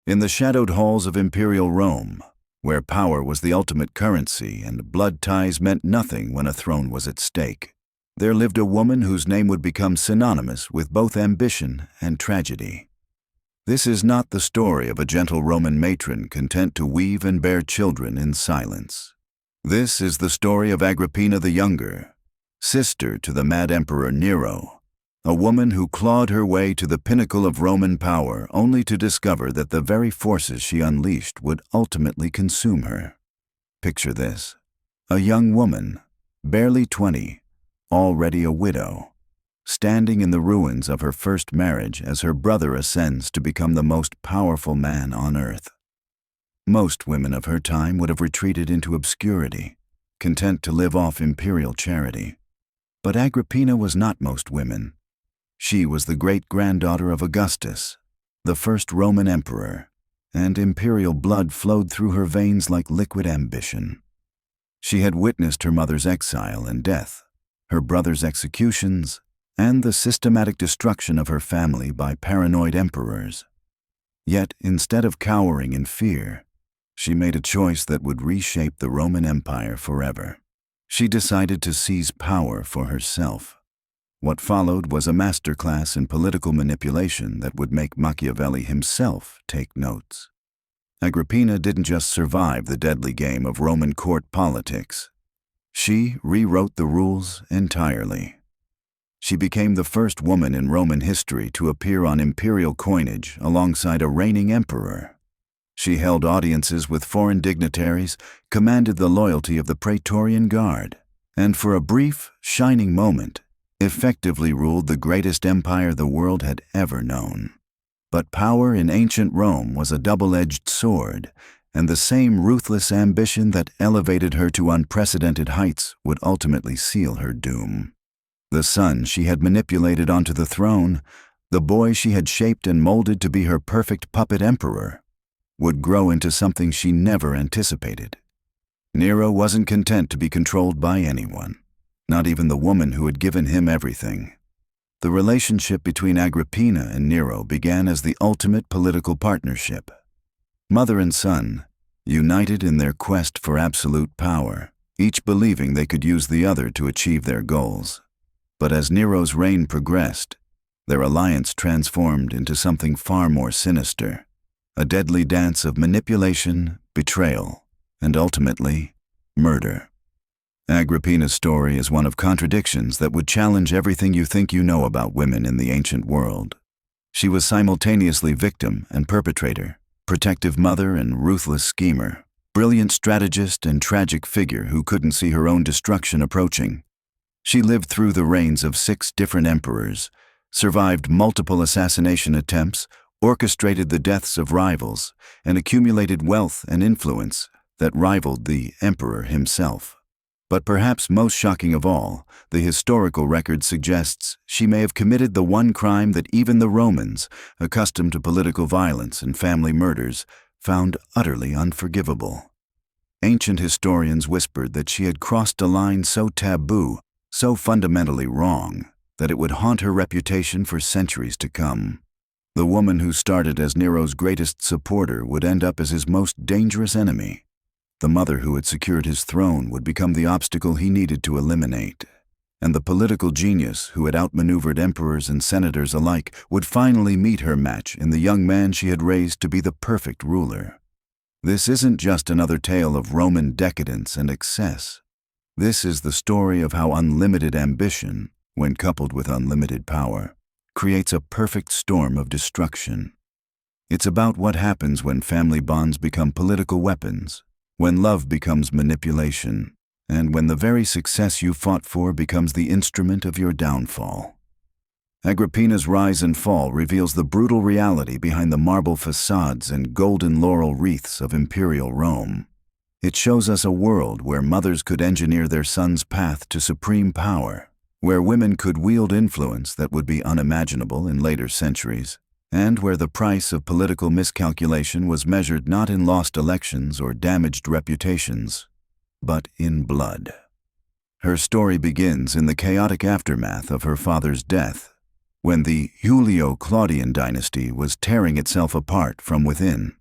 In the shadowed halls of imperial Rome, where power was the ultimate currency and blood ties meant nothing when a throne was at stake, there lived a woman whose name would become synonymous with both ambition and tragedy. This is not the story of a gentle Roman matron content to weave and bear children in silence. This is the story of Agrippina the Younger, sister to the mad Emperor Nero, a woman who clawed her way to the pinnacle of Roman power only to discover that the very forces she unleashed would ultimately consume her. Picture this: a young woman, barely 20, already a widow, standing in the ruins of her first marriage as her brother ascends to become the most powerful man on earth. Most women of her time would have retreated into obscurity, content to live off imperial charity. But Agrippina was not most women. She was the great-granddaughter of Augustus, the first Roman emperor, and imperial blood flowed through her veins like liquid ambition. She had witnessed her mother's exile and death, her brother's executions, and the systematic destruction of her family by paranoid emperors. Yet, instead of cowering in fear, she made a choice that would reshape the Roman Empire forever. She decided to seize power for herself. What followed was a masterclass in political manipulation that would make Machiavelli himself take notes. Agrippina didn't just survive the deadly game of Roman court politics. She rewrote the rules entirely. She became the first woman in Roman history to appear on imperial coinage alongside a reigning emperor. She held audiences with foreign dignitaries, commanded the loyalty of the Praetorian Guard, and for a brief, shining moment, effectively ruled the greatest empire the world had ever known. But power in ancient Rome was a double-edged sword, and the same ruthless ambition that elevated her to unprecedented heights would ultimately seal her doom. The son she had manipulated onto the throne, the boy she had shaped and molded to be her perfect puppet emperor, would grow into something she never anticipated. Nero wasn't content to be controlled by anyone, not even the woman who had given him everything. The relationship between Agrippina and Nero began as the ultimate political partnership. Mother and son, united in their quest for absolute power, each believing they could use the other to achieve their goals. But as Nero's reign progressed, their alliance transformed into something far more sinister, a deadly dance of manipulation, betrayal, and ultimately, murder. Agrippina's story is one of contradictions that would challenge everything you think you know about women in the ancient world. She was simultaneously victim and perpetrator, protective mother and ruthless schemer, brilliant strategist and tragic figure who couldn't see her own destruction approaching. She lived through the reigns of 6 different emperors, survived multiple assassination attempts, orchestrated the deaths of rivals, and accumulated wealth and influence that rivaled the emperor himself. But perhaps most shocking of all, the historical record suggests she may have committed the one crime that even the Romans, accustomed to political violence and family murders, found utterly unforgivable. Ancient historians whispered that she had crossed a line so taboo, so fundamentally wrong, that it would haunt her reputation for centuries to come. The woman who started as Nero's greatest supporter would end up as his most dangerous enemy. The mother who had secured his throne would become the obstacle he needed to eliminate. And the political genius who had outmaneuvered emperors and senators alike would finally meet her match in the young man she had raised to be the perfect ruler. This isn't just another tale of Roman decadence and excess. This is the story of how unlimited ambition, when coupled with unlimited power, creates a perfect storm of destruction. It's about what happens when family bonds become political weapons, when love becomes manipulation, and when the very success you fought for becomes the instrument of your downfall. Agrippina's rise and fall reveals the brutal reality behind the marble facades and golden laurel wreaths of imperial Rome. It shows us a world where mothers could engineer their sons' path to supreme power, where women could wield influence that would be unimaginable in later centuries, and where the price of political miscalculation was measured not in lost elections or damaged reputations, but in blood. Her story begins in the chaotic aftermath of her father's death, when the Julio-Claudian dynasty was tearing itself apart from within.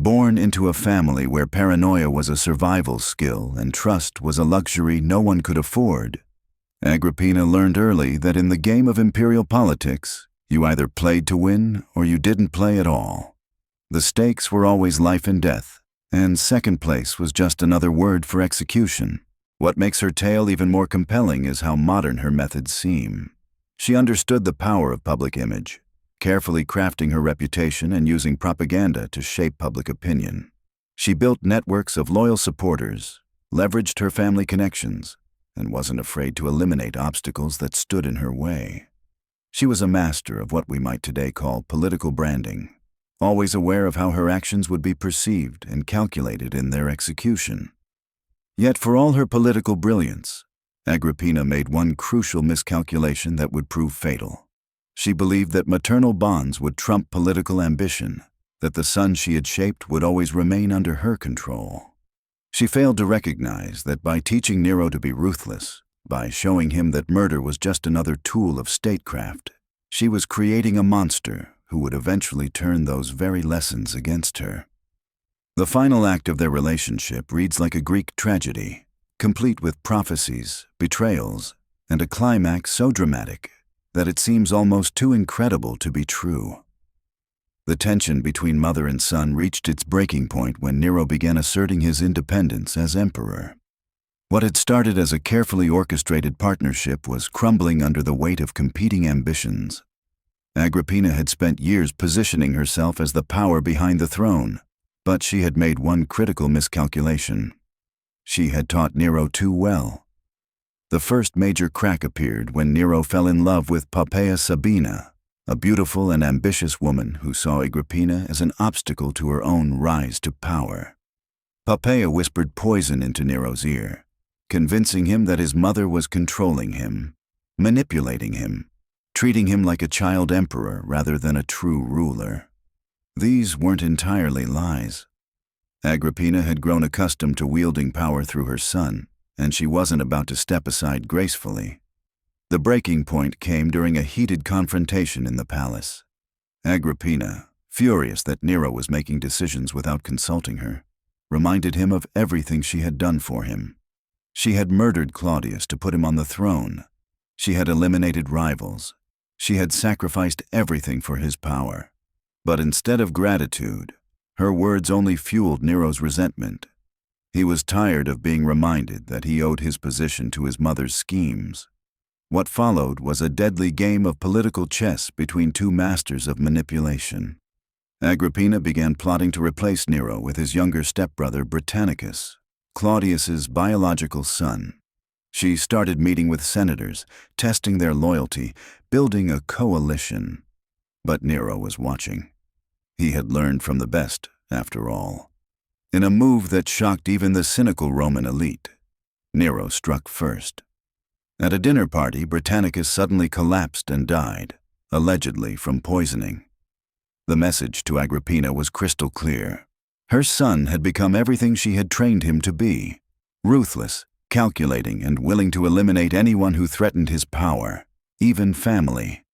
Born into a family where paranoia was a survival skill and trust was a luxury no one could afford, Agrippina learned early that in the game of imperial politics, you either played to win or you didn't play at all. The stakes were always life and death, and second place was just another word for execution. What makes her tale even more compelling is how modern her methods seem. She understood the power of public image, carefully crafting her reputation and using propaganda to shape public opinion. She built networks of loyal supporters, leveraged her family connections, and wasn't afraid to eliminate obstacles that stood in her way. She was a master of what we might today call political branding, always aware of how her actions would be perceived and calculated in their execution. Yet for all her political brilliance, Agrippina made one crucial miscalculation that would prove fatal. She believed that maternal bonds would trump political ambition, that the son she had shaped would always remain under her control. She failed to recognize that by teaching Nero to be ruthless, by showing him that murder was just another tool of statecraft, she was creating a monster who would eventually turn those very lessons against her. The final act of their relationship reads like a Greek tragedy, complete with prophecies, betrayals, and a climax so dramatic that it seems almost too incredible to be true. The tension between mother and son reached its breaking point when Nero began asserting his independence as emperor. What had started as a carefully orchestrated partnership was crumbling under the weight of competing ambitions. Agrippina had spent years positioning herself as the power behind the throne, but she had made one critical miscalculation. She had taught Nero too well. The first major crack appeared when Nero fell in love with Poppaea Sabina, a beautiful and ambitious woman who saw Agrippina as an obstacle to her own rise to power. Poppaea whispered poison into Nero's ear, convincing him that his mother was controlling him, manipulating him, treating him like a child emperor rather than a true ruler. These weren't entirely lies. Agrippina had grown accustomed to wielding power through her son, and she wasn't about to step aside gracefully. The breaking point came during a heated confrontation in the palace. Agrippina, furious that Nero was making decisions without consulting her, reminded him of everything she had done for him. She had murdered Claudius to put him on the throne. She had eliminated rivals. She had sacrificed everything for his power. But instead of gratitude, her words only fueled Nero's resentment. He was tired of being reminded that he owed his position to his mother's schemes. What followed was a deadly game of political chess between two masters of manipulation. Agrippina began plotting to replace Nero with his younger stepbrother Britannicus, Claudius's biological son. She started meeting with senators, testing their loyalty, building a coalition. But Nero was watching. He had learned from the best, after all. In a move that shocked even the cynical Roman elite, Nero struck first. At a dinner party, Britannicus suddenly collapsed and died, allegedly from poisoning. The message to Agrippina was crystal clear. Her son had become everything she had trained him to be: ruthless, calculating, and willing to eliminate anyone who threatened his power, even family.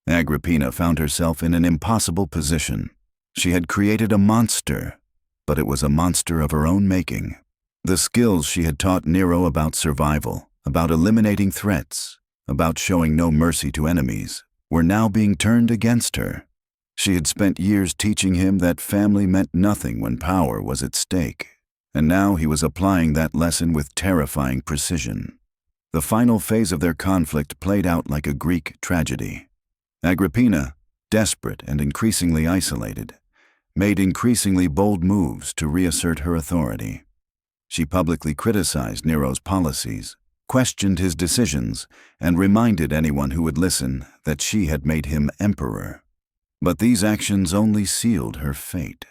Agrippina found herself in an impossible position. She had created a monster, but it was a monster of her own making. The skills she had taught Nero about survival, about eliminating threats, about showing no mercy to enemies, were now being turned against her. She had spent years teaching him that family meant nothing when power was at stake, and now he was applying that lesson with terrifying precision. The final phase of their conflict played out like a Greek tragedy. Agrippina, desperate and increasingly isolated, made increasingly bold moves to reassert her authority. She publicly criticized Nero's policies, questioned his decisions, and reminded anyone who would listen that she had made him emperor. But these actions only sealed her fate.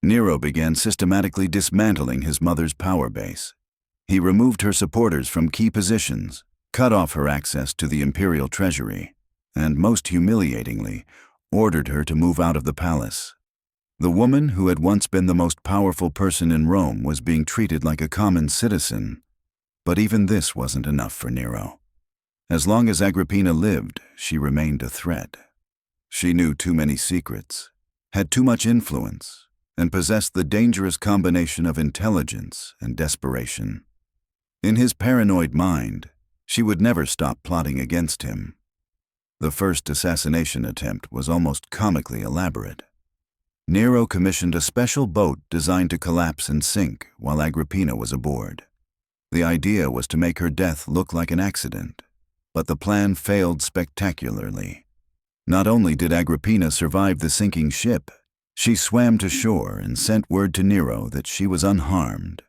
Nero began systematically dismantling his mother's power base. He removed her supporters from key positions, cut off her access to the imperial treasury, and most humiliatingly, ordered her to move out of the palace. The woman who had once been the most powerful person in Rome was being treated like a common citizen. But even this wasn't enough for Nero. As long as Agrippina lived, she remained a threat. She knew too many secrets, had too much influence, and possessed the dangerous combination of intelligence and desperation. In his paranoid mind, she would never stop plotting against him. The first assassination attempt was almost comically elaborate. Nero commissioned a special boat designed to collapse and sink while Agrippina was aboard. The idea was to make her death look like an accident, but the plan failed spectacularly. Not only did Agrippina survive the sinking ship, she swam to shore and sent word to Nero that she was unharmed,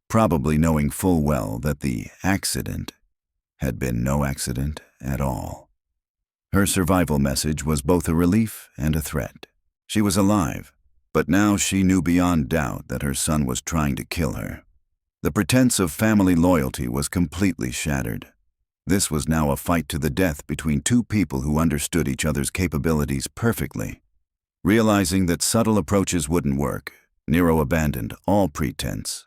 probably knowing full well that the accident had been no accident at all. Her survival message was both a relief and a threat. She was alive, but now she knew beyond doubt that her son was trying to kill her. The pretense of family loyalty was completely shattered. This was now a fight to the death between two people who understood each other's capabilities perfectly. Realizing that subtle approaches wouldn't work, Nero abandoned all pretense.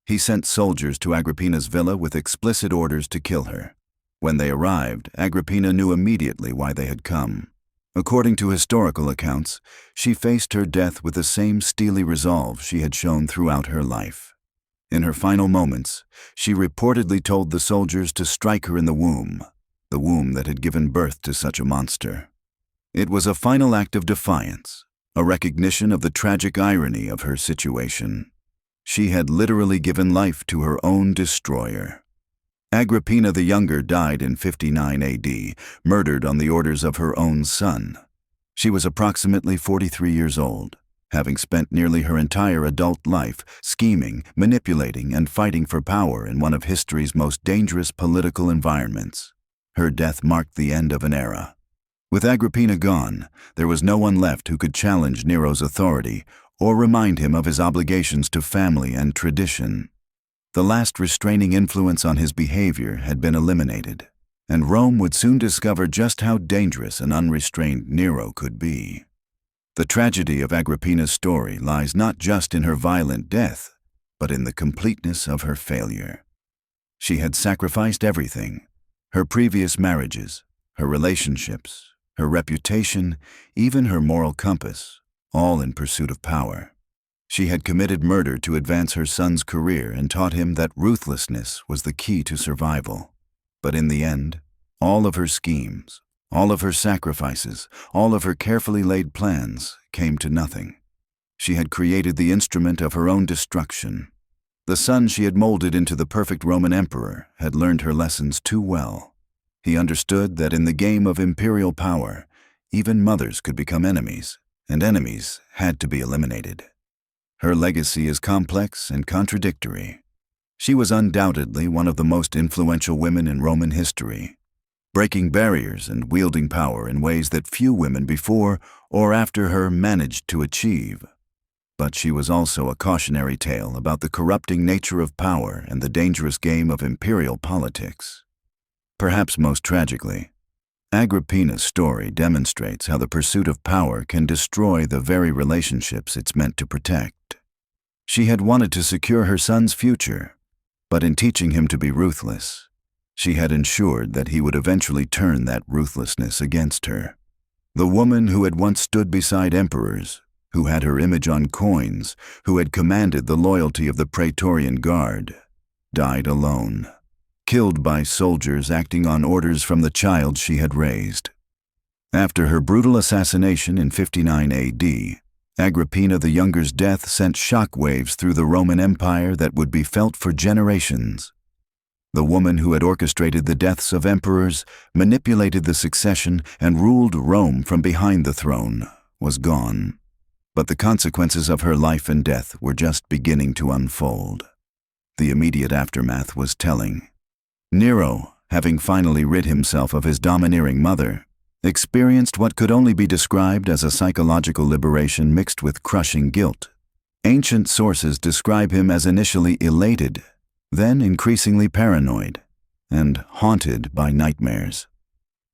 He sent soldiers to Agrippina's villa with explicit orders to kill her. When they arrived, Agrippina knew immediately why they had come. According to historical accounts, she faced her death with the same steely resolve she had shown throughout her life. In her final moments, she reportedly told the soldiers to strike her in the womb that had given birth to such a monster. It was a final act of defiance, a recognition of the tragic irony of her situation. She had literally given life to her own destroyer. Agrippina the Younger died in 59 AD, murdered on the orders of her own son. She was approximately 43 years old, having spent nearly her entire adult life scheming, manipulating, and fighting for power in one of history's most dangerous political environments. Her death marked the end of an era. With Agrippina gone, there was no one left who could challenge Nero's authority or remind him of his obligations to family and tradition. The last restraining influence on his behavior had been eliminated, and Rome would soon discover just how dangerous an unrestrained Nero could be. The tragedy of Agrippina's story lies not just in her violent death, but in the completeness of her failure. She had sacrificed everything: her previous marriages, her relationships, her reputation, even her moral compass, all in pursuit of power. She had committed murder to advance her son's career and taught him that ruthlessness was the key to survival. But in the end, all of her schemes, all of her sacrifices, all of her carefully laid plans came to nothing. She had created the instrument of her own destruction. The son she had molded into the perfect Roman emperor had learned her lessons too well. He understood that in the game of imperial power, even mothers could become enemies, and enemies had to be eliminated. Her legacy is complex and contradictory. She was undoubtedly one of the most influential women in Roman history, breaking barriers and wielding power in ways that few women before or after her managed to achieve. But she was also a cautionary tale about the corrupting nature of power and the dangerous game of imperial politics. Perhaps most tragically, Agrippina's story demonstrates how the pursuit of power can destroy the very relationships it's meant to protect. She had wanted to secure her son's future, but in teaching him to be ruthless, she had ensured that he would eventually turn that ruthlessness against her. The woman who had once stood beside emperors, who had her image on coins, who had commanded the loyalty of the Praetorian Guard, died alone, killed by soldiers acting on orders from the child she had raised. After her brutal assassination in 59 AD, Agrippina the Younger's death sent shockwaves through the Roman Empire that would be felt for generations. The woman who had orchestrated the deaths of emperors, manipulated the succession, and ruled Rome from behind the throne was gone. But the consequences of her life and death were just beginning to unfold. The immediate aftermath was telling. Nero, having finally rid himself of his domineering mother, experienced what could only be described as a psychological liberation mixed with crushing guilt. Ancient sources describe him as initially elated, then increasingly paranoid, and haunted by nightmares.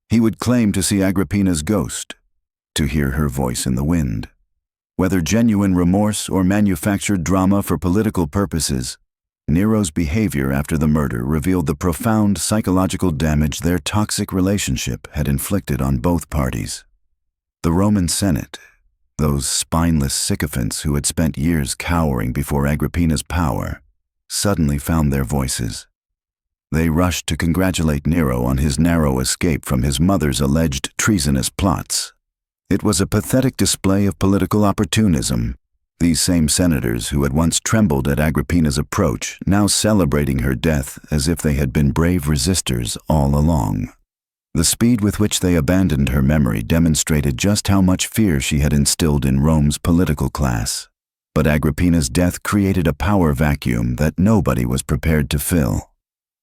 He would claim to see Agrippina's ghost, to hear her voice in the wind. Whether genuine remorse or manufactured drama for political purposes, Nero's behavior after the murder revealed the profound psychological damage their toxic relationship had inflicted on both parties. The Roman Senate, Those spineless sycophants who had spent years cowering before Agrippina's power suddenly found their voices. They rushed to congratulate Nero on his narrow escape from his mother's alleged treasonous plots. It was a pathetic display of political opportunism. These same senators who had once trembled at Agrippina's approach, now celebrating her death as if they had been brave resistors all along. The speed with which they abandoned her memory demonstrated just how much fear she had instilled in Rome's political class. But Agrippina's death created a power vacuum that nobody was prepared to fill.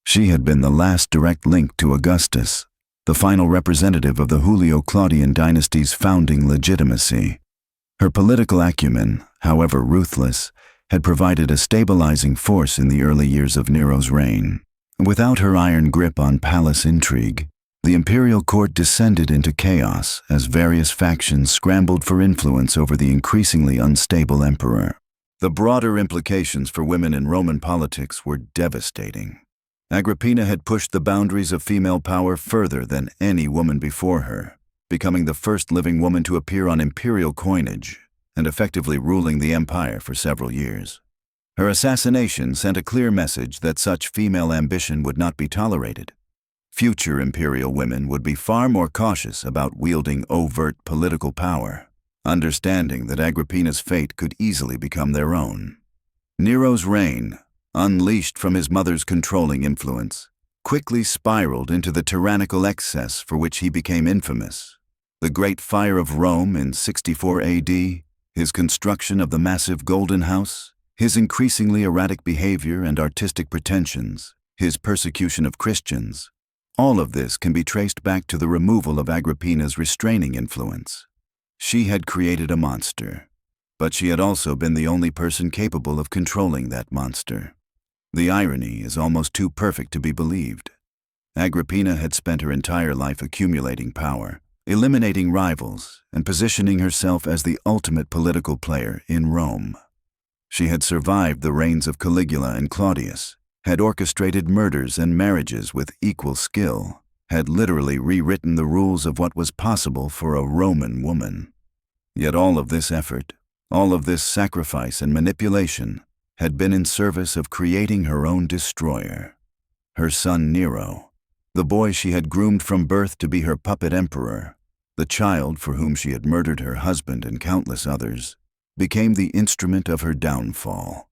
She had been the last direct link to Augustus, the final representative of the Julio-Claudian dynasty's founding legitimacy. Her political acumen, however ruthless, had provided a stabilizing force in the early years of Nero's reign. Without her iron grip on palace intrigue, the imperial court descended into chaos as various factions scrambled for influence over the increasingly unstable emperor. The broader implications for women in Roman politics were devastating. Agrippina had pushed the boundaries of female power further than any woman before her, becoming the first living woman to appear on imperial coinage and effectively ruling the empire for several years. Her assassination sent a clear message that such female ambition would not be tolerated. Future imperial women would be far more cautious about wielding overt political power, understanding that Agrippina's fate could easily become their own. Nero's reign, unleashed from his mother's controlling influence, quickly spiraled into the tyrannical excess for which he became infamous. The Great Fire of Rome in 64 AD, his construction of the massive Golden House, his increasingly erratic behavior and artistic pretensions, his persecution of Christians, all of this can be traced back to the removal of Agrippina's restraining influence. She had created a monster, but she had also been the only person capable of controlling that monster. The irony is almost too perfect to be believed. Agrippina had spent her entire life accumulating power, eliminating rivals, and positioning herself as the ultimate political player in Rome. She had survived the reigns of Caligula and Claudius, had orchestrated murders and marriages with equal skill, had literally rewritten the rules of what was possible for a Roman woman. Yet all of this effort, all of this sacrifice and manipulation, had been in service of creating her own destroyer. Her son Nero, the boy she had groomed from birth to be her puppet emperor, the child for whom she had murdered her husband and countless others, became the instrument of her downfall.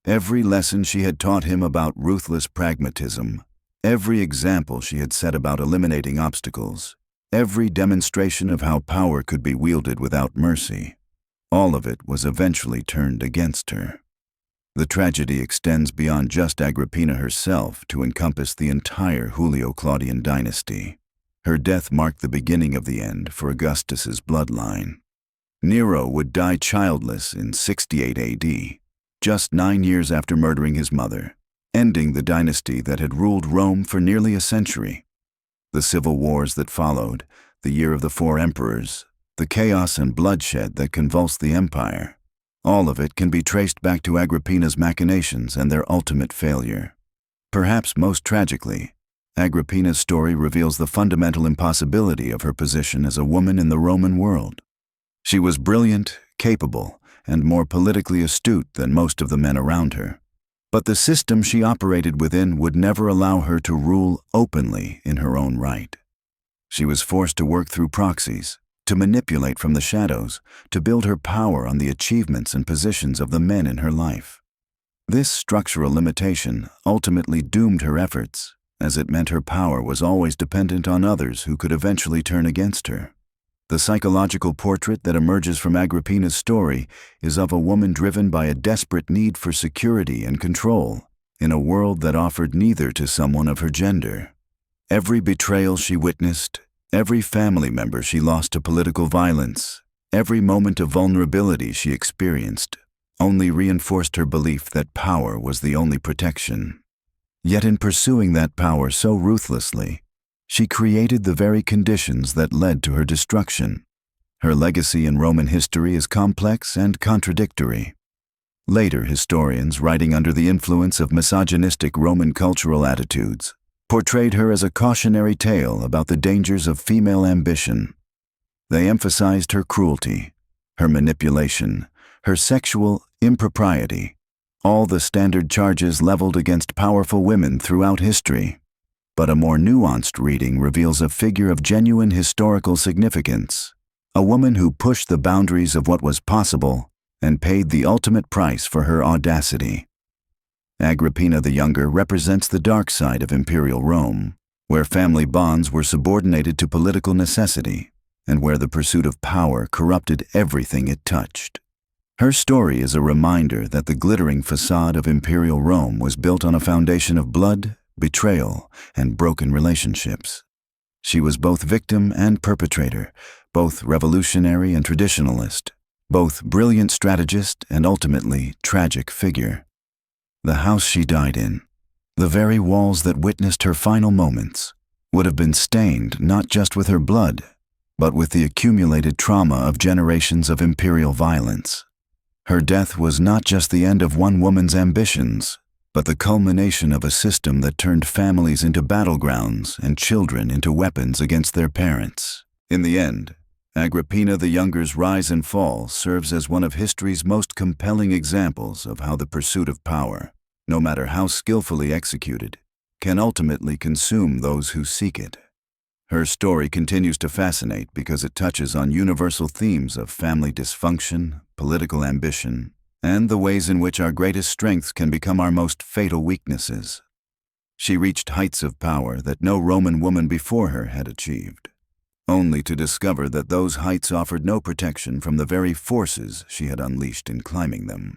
Every lesson she had taught him about ruthless pragmatism, every example she had set about eliminating obstacles, every demonstration of how power could be wielded without mercy, all of it was eventually turned against her. The tragedy extends beyond just Agrippina herself to encompass the entire Julio-Claudian dynasty. Her death marked the beginning of the end for Augustus's bloodline. Nero would die childless in 68 AD, just 9 years after murdering his mother, ending the dynasty that had ruled Rome for nearly a century. The civil wars that followed, the year of the 4 emperors, the chaos and bloodshed that convulsed the empire, all of it can be traced back to Agrippina's machinations and their ultimate failure. Perhaps most tragically, Agrippina's story reveals the fundamental impossibility of her position as a woman in the Roman world. She was brilliant, capable, and more politically astute than most of the men around her. But the system she operated within would never allow her to rule openly in her own right. She was forced to work through proxies, to manipulate from the shadows, to build her power on the achievements and positions of the men in her life. This structural limitation ultimately doomed her efforts, as it meant her power was always dependent on others who could eventually turn against her. The psychological portrait that emerges from Agrippina's story is of a woman driven by a desperate need for security and control, in a world that offered neither to someone of her gender. Every betrayal she witnessed, every family member she lost to political violence, every moment of vulnerability she experienced, only reinforced her belief that power was the only protection. Yet in pursuing that power so ruthlessly, she created the very conditions that led to her destruction. Her legacy in Roman history is complex and contradictory. Later historians, writing under the influence of misogynistic Roman cultural attitudes, portrayed her as a cautionary tale about the dangers of female ambition. They emphasized her cruelty, her manipulation, her sexual impropriety, all the standard charges leveled against powerful women throughout history. But a more nuanced reading reveals a figure of genuine historical significance, a woman who pushed the boundaries of what was possible and paid the ultimate price for her audacity. Agrippina the Younger represents the dark side of imperial Rome, where family bonds were subordinated to political necessity, and where the pursuit of power corrupted everything it touched. Her story is a reminder that the glittering facade of imperial Rome was built on a foundation of blood, betrayal, and broken relationships. She was both victim and perpetrator, both revolutionary and traditionalist, both brilliant strategist and ultimately tragic figure. The house she died in, the very walls that witnessed her final moments, would have been stained not just with her blood, but with the accumulated trauma of generations of imperial violence. Her death was not just the end of one woman's ambitions, but the culmination of a system that turned families into battlegrounds and children into weapons against their parents. In the end, Agrippina the Younger's rise and fall serves as one of history's most compelling examples of how the pursuit of power, no matter how skillfully executed, can ultimately consume those who seek it. Her story continues to fascinate because it touches on universal themes of family dysfunction, political ambition, and the ways in which our greatest strengths can become our most fatal weaknesses. She reached heights of power that no Roman woman before her had achieved, only to discover that those heights offered no protection from the very forces she had unleashed in climbing them.